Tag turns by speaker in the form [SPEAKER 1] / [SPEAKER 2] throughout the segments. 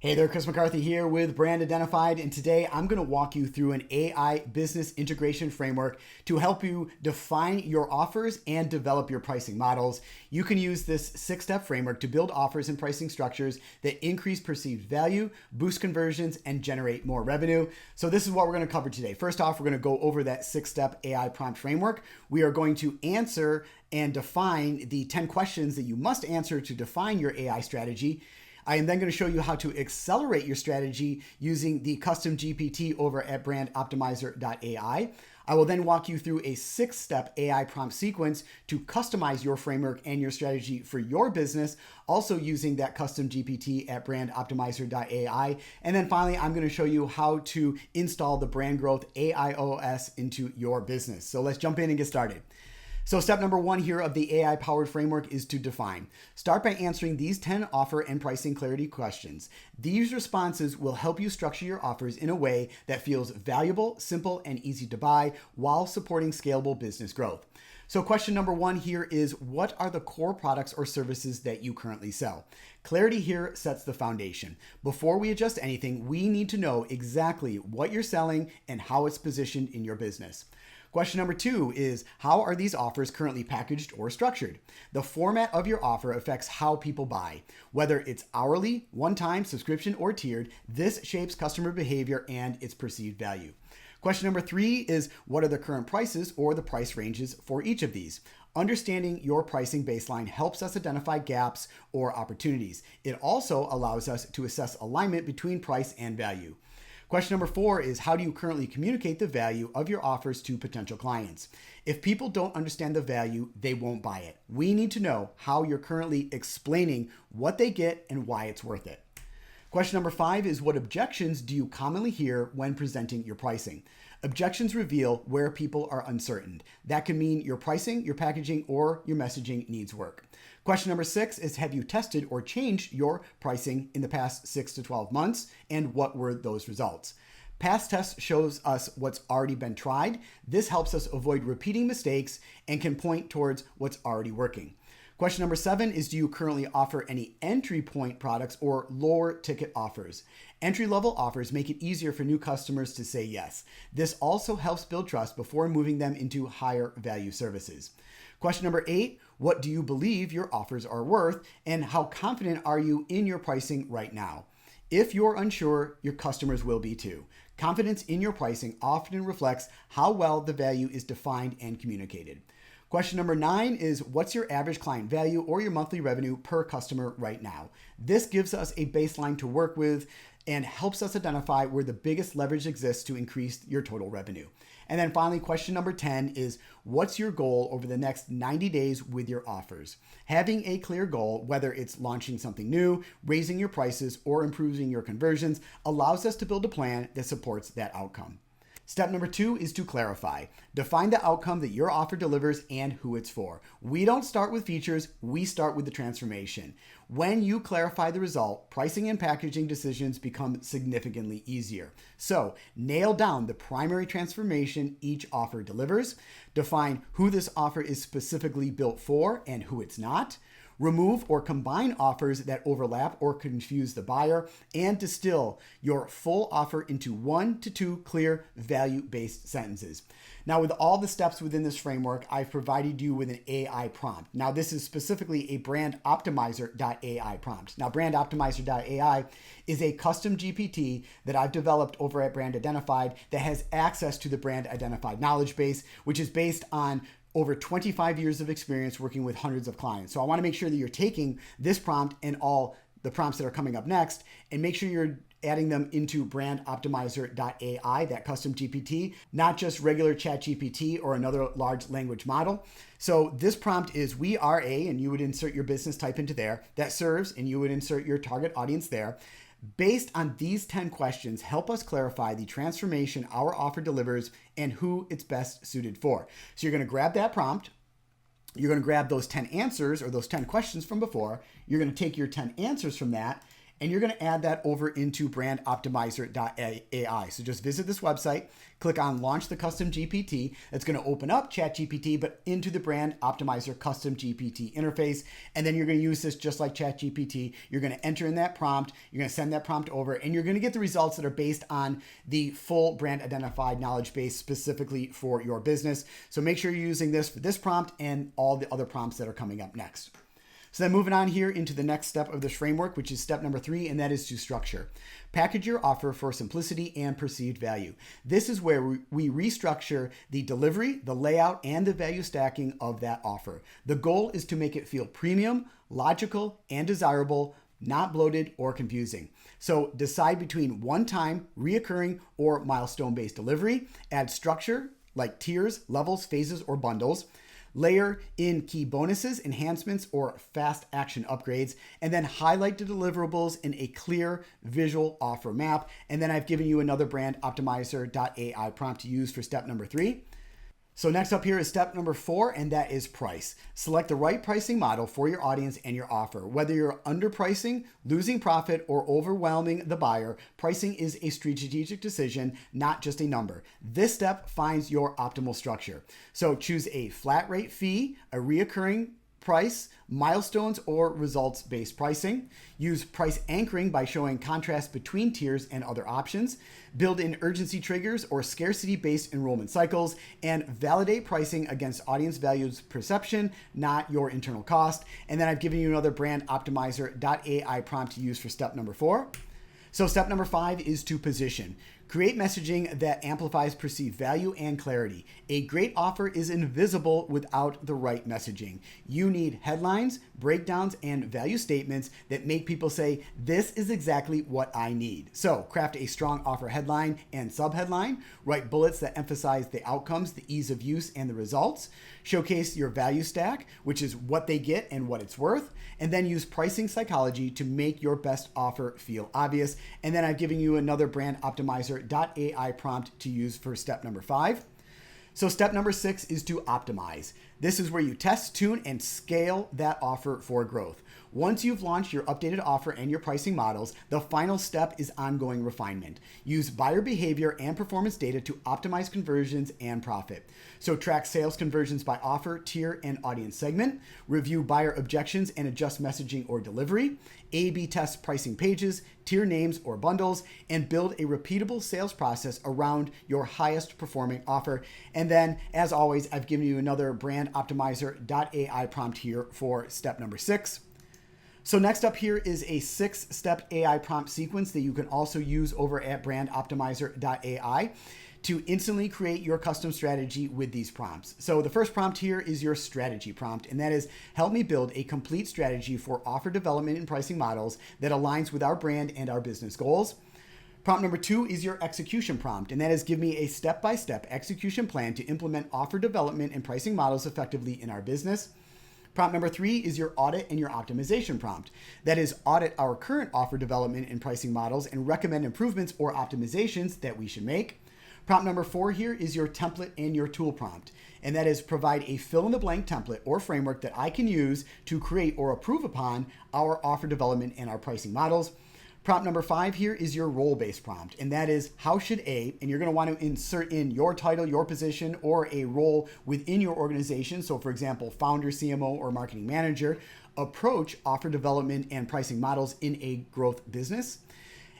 [SPEAKER 1] Hey there, Chris McCarthy here with Brand Identified, and today I'm going to walk you through an AI business integration framework to help you define your offers and develop your pricing models. You can use this 6-step framework to build offers and pricing structures that increase perceived value, boost conversions, and generate more revenue. So this is what we're going to cover today. First off, we're going to go over that 6-step AI prompt framework. We are going to answer and define the 10 questions that you must answer to define your AI strategy. I am then going to show you how to accelerate your strategy using the custom GPT over at BrandOptimizer.ai. I will then walk you through a 6-step AI prompt sequence to customize your framework and your strategy for your business, also using that custom GPT at BrandOptimizer.ai. And then finally, I'm going to show you how to install the Brand Growth AIOS into your business. So let's jump in and get started. So step number 1 here of the AI-powered framework is to define. Start by answering these 10 offer and pricing clarity questions. These responses will help you structure your offers in a way that feels valuable, simple, and easy to buy while supporting scalable business growth. So question number 1 here is, what are the core products or services that you currently sell? Clarity here sets the foundation. Before we adjust anything, we need to know exactly what you're selling and how it's positioned in your business. Question number 2 is, how are these offers currently packaged or structured? The format of your offer affects how people buy. Whether it's hourly, one-time, subscription, or tiered, this shapes customer behavior and its perceived value. Question number 3 is, what are the current prices or the price ranges for each of these? Understanding your pricing baseline helps us identify gaps or opportunities. It also allows us to assess alignment between price and value. Question number 4 is, how do you currently communicate the value of your offers to potential clients? If people don't understand the value, they won't buy it. We need to know how you're currently explaining what they get and why it's worth it. Question number 5 is, what objections do you commonly hear when presenting your pricing? Objections reveal where people are uncertain. That can mean your pricing, your packaging, or your messaging needs work. Question number 6 is, have you tested or changed your pricing in the past 6 to 12 months, and what were those results? Past tests shows us what's already been tried. This helps us avoid repeating mistakes and can point towards what's already working. Question number 7 is, do you currently offer any entry point products or lower ticket offers? Entry-level offers make it easier for new customers to say yes. This also helps build trust before moving them into higher value services. Question number 8, what do you believe your offers are worth, and how confident are you in your pricing right now? If you're unsure, your customers will be too. Confidence in your pricing often reflects how well the value is defined and communicated. Question number 9 is, what's your average client value or your monthly revenue per customer right now? This gives us a baseline to work with and helps us identify where the biggest leverage exists to increase your total revenue. And then finally, question number 10 is, what's your goal over the next 90 days with your offers? Having a clear goal, whether it's launching something new, raising your prices, or improving your conversions, allows us to build a plan that supports that outcome. Step number 2 is to clarify. Define the outcome that your offer delivers and who it's for. We don't start with features, we start with the transformation. When you clarify the result, pricing and packaging decisions become significantly easier. So, nail down the primary transformation each offer delivers. Define who this offer is specifically built for and who it's not. Remove or combine offers that overlap or confuse the buyer, and distill your full offer into 1 to 2 clear value-based sentences. Now, with all the steps within this framework, I've provided you with an AI prompt. Now, this is specifically a BrandOptimizer.ai prompt. Now, BrandOptimizer.ai is a custom GPT that I've developed over at Brand Identified that has access to the Brand Identified knowledge base, which is based on over 25 years of experience working with hundreds of clients. So I want to make sure that you're taking this prompt and all the prompts that are coming up next, and make sure you're adding them into BrandOptimizer.ai, that custom GPT, not just regular chat GPT or another large language model. So this prompt is, we are a, and you would insert your business type into there, that serves, and you would insert your target audience there. Based on these 10 questions, help us clarify the transformation our offer delivers and who it's best suited for. So you're going to grab that prompt. You're going to grab those 10 answers or those 10 questions from before. You're going to take your 10 answers from that, and you're going to add that over into BrandOptimizer.ai. So just visit this website, click on Launch the Custom GPT. That's going to open up ChatGPT, but into the Brand Optimizer Custom GPT interface. And then you're going to use this just like ChatGPT. You're going to enter in that prompt. You're going to send that prompt over, and you're going to get the results that are based on the full brand identified knowledge base specifically for your business. So make sure you're using this for this prompt and all the other prompts that are coming up next. So then moving on here into the next step of this framework, which is step number 3, and that is to structure. Package your offer for simplicity and perceived value. This is where we restructure the delivery, the layout, and the value stacking of that offer. The goal is to make it feel premium, logical, and desirable, not bloated or confusing. So decide between one-time, reoccurring, or milestone-based delivery. Add structure like tiers, levels, phases, or bundles. Layer in key bonuses, enhancements, or fast action upgrades, and then highlight the deliverables in a clear visual offer map. And then I've given you another BrandOptimizer.ai prompt to use for step number 3. So next up here is step number 4, and that is price. Select the right pricing model for your audience and your offer. Whether you're underpricing, losing profit, or overwhelming the buyer, pricing is a strategic decision, not just a number. This step finds your optimal structure. So choose a flat rate fee, a reoccurring price, milestones, or results-based pricing. Use price anchoring by showing contrast between tiers and other options. Build in urgency triggers or scarcity-based enrollment cycles, and validate pricing against audience values perception, not your internal cost. And then I've given you another BrandOptimizer.ai prompt to use for step number 4. So step number 5 is to position. Create messaging that amplifies perceived value and clarity. A great offer is invisible without the right messaging. You need headlines, breakdowns, and value statements that make people say, this is exactly what I need. So craft a strong offer headline and subheadline. Write bullets that emphasize the outcomes, the ease of use, and the results. Showcase your value stack, which is what they get and what it's worth. And then use pricing psychology to make your best offer feel obvious. And then I've given you another BrandOptimizer.ai prompt to use for step number 5. So step number 6 is to optimize. This is where you test, tune, and scale that offer for growth. Once you've launched your updated offer and your pricing models, the final step is ongoing refinement. Use buyer behavior and performance data to optimize conversions and profit. So track sales conversions by offer, tier, and audience segment. Review buyer objections and adjust messaging or delivery. A/B test pricing pages, tier names or bundles, and build a repeatable sales process around your highest performing offer. And then, as always, I've given you another BrandOptimizer.ai prompt here for step number 6. So next up here is a 6-step AI prompt sequence that you can also use over at BrandOptimizer.ai to instantly create your custom strategy with these prompts. So the first prompt here is your strategy prompt, and that is help me build a complete strategy for offer development and pricing models that aligns with our brand and our business goals. Prompt number 2 is your execution prompt, and that is give me a step-by-step execution plan to implement offer development and pricing models effectively in our business. Prompt number 3 is your audit and your optimization prompt. That is, audit our current offer development and pricing models and recommend improvements or optimizations that we should make. Prompt number 4 here is your template and your tool prompt, and that is provide a fill-in-the-blank template or framework that I can use to create or approve upon our offer development and our pricing models. Prompt number 5 here is your role-based prompt, and that is how should and you're going to want to insert in your title, your position, or a role within your organization. So for example, founder, CMO, or marketing manager, approach offer development and pricing models in a growth business.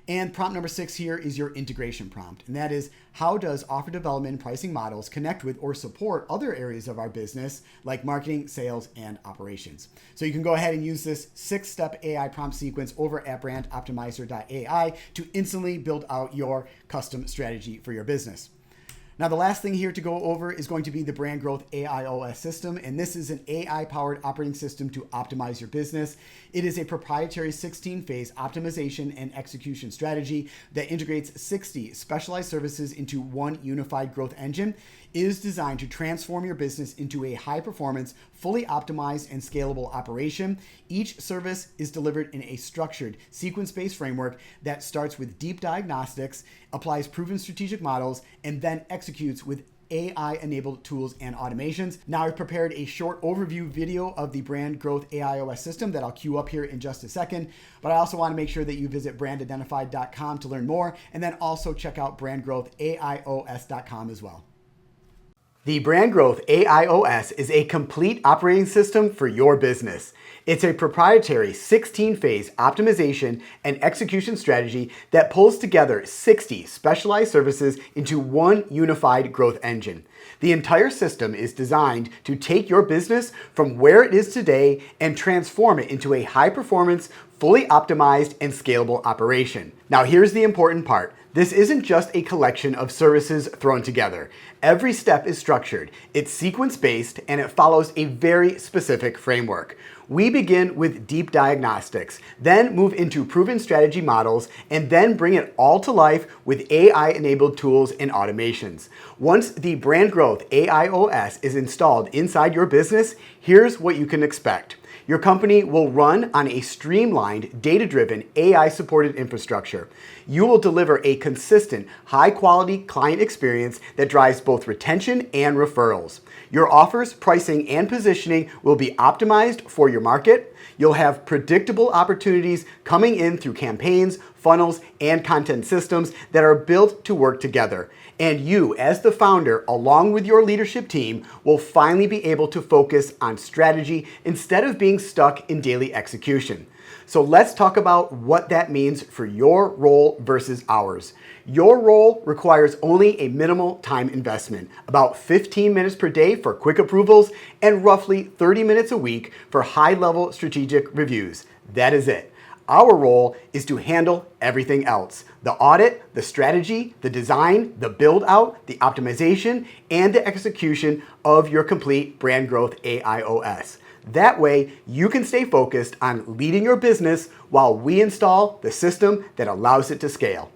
[SPEAKER 1] And prompt number 6 here is your integration prompt. And that is, how does offer development and pricing models connect with or support other areas of our business like marketing, sales, and operations? So you can go ahead and use this 6-step AI prompt sequence over at BrandOptimizer.ai to instantly build out your custom strategy for your business. Now, the last thing here to go over is going to be the Brand Growth AIOS system, and this is an AI-powered operating system to optimize your business. It is a proprietary 16-phase optimization and execution strategy that integrates 60 specialized services into one unified growth engine. It is designed to transform your business into a high-performance, fully optimized, and scalable operation. Each service is delivered in a structured, sequence-based framework that starts with deep diagnostics, applies proven strategic models, and then executes with AI-enabled tools and automations. Now, I've prepared a short overview video of the Brand Growth AIOS system that I'll queue up here in just a second, but I also want to make sure that you visit BrandIdentify.com to learn more, and then also check out BrandGrowthAIOS.com as well. The Brand Growth AIOS is a complete operating system for your business. It's a proprietary 16-phase optimization and execution strategy that pulls together 60 specialized services into one unified growth engine. The entire system is designed to take your business from where it is today and transform it into a high-performance, fully optimized, and scalable operation. Now, here's the important part. This isn't just a collection of services thrown together. Every step is structured, it's sequence-based, and it follows a very specific framework. We begin with deep diagnostics, then move into proven strategy models, and then bring it all to life with AI-enabled tools and automations. Once the Brand Growth AIOS is installed inside your business, here's what you can expect. Your company will run on a streamlined, data-driven, AI-supported infrastructure. You will deliver a consistent, high-quality client experience that drives both retention and referrals. Your offers, pricing, and positioning will be optimized for your market. You'll have predictable opportunities coming in through campaigns, funnels, and content systems that are built to work together. And you, as the founder, along with your leadership team, will finally be able to focus on strategy instead of being stuck in daily execution. So let's talk about what that means for your role versus ours. Your role requires only a minimal time investment, about 15 minutes per day for quick approvals and roughly 30 minutes a week for high-level strategic reviews. That is it. Our role is to handle everything else: the audit, the strategy, the design, the build out, the optimization, and the execution of your complete Brand Growth AIOS. That way, you can stay focused on leading your business while we install the system that allows it to scale.